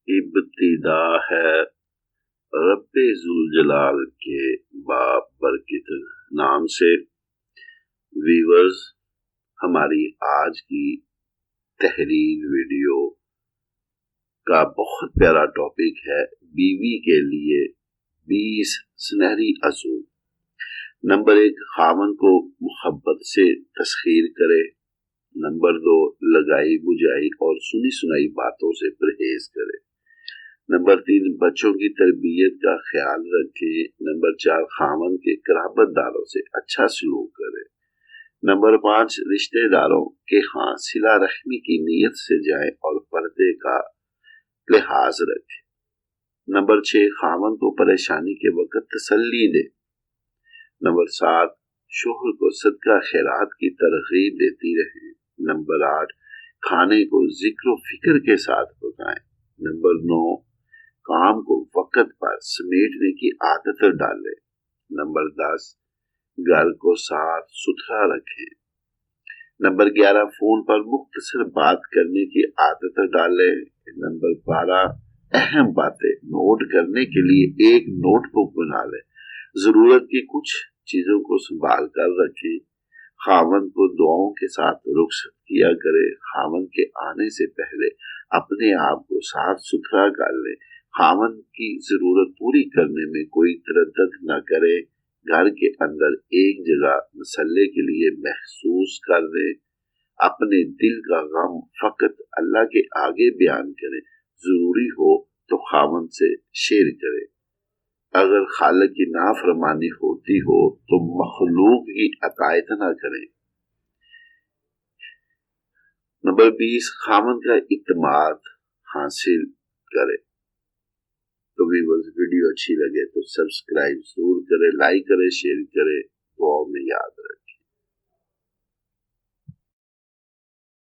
ابتدا ہے رب ذوالجلال کے باب برکت نام سے۔ ویورز، ہماری آج کی تحریر ویڈیو کا بہت پیارا ٹاپک ہے بیوی کے لیے 20 سنہری اصول۔ نمبر 1، خاوند کو محبت سے تسخیر کرے۔ نمبر 2، لگائی بجائی اور سنی سنائی باتوں سے پرہیز کرے۔ نمبر 3، بچوں کی تربیت کا خیال رکھے۔ نمبر 4، خاوند کے قرابت داروں سے اچھا سلوک کرے۔ نمبر 5، رشتہ داروں کے ہاں صلہ رحمی کی نیت سے جائے اور پردے کا لحاظ رکھے۔ نمبر 6، خاوند کو پریشانی کے وقت تسلی دے۔ نمبر 7، شوہر کو صدقہ خیرات کی ترغیب دیتی رہے۔ نمبر 8، کھانے کو ذکر و فکر کے ساتھ پکائیں۔ نمبر 9، کام کو وقت پر سمیٹنے کی عادت ڈالے۔ نمبر 10، گھر کو صاف ستھرا رکھیں۔ نمبر 11، فون پر مختصر بات کرنے کی عادت ڈالے۔ نمبر 12، اہم باتیں نوٹ کرنے کے لیے ایک نوٹ بک بنا لے۔ ضرورت کی کچھ چیزوں کو سنبھال کر رکھیں۔ خاوند کو دعاؤں کے ساتھ رخصت کیا کرے۔ خاوند کے آنے سے پہلے اپنے آپ کو صاف ستھرا کر لے۔ خاوند کی ضرورت پوری کرنے میں کوئی تردد نہ کرے۔ گھر کے اندر ایک جگہ مسلے کے لیے محسوس کر دے۔ اپنے دل کا غم فقط اللہ کے آگے بیان کرے۔ ضروری ہو تو خاوند سے شیئر کرے۔ اگر خالق کی نافرمانی ہوتی ہو تو مخلوق کی اطاعت نہ کریں۔ نمبر 20، خاوند کا اعتماد حاصل کرے۔ تو ویڈیو اچھی لگے تو سبسکرائب ضرور کرے، لائک کرے، شیئر کرے، دعاؤں میں یاد رکھے۔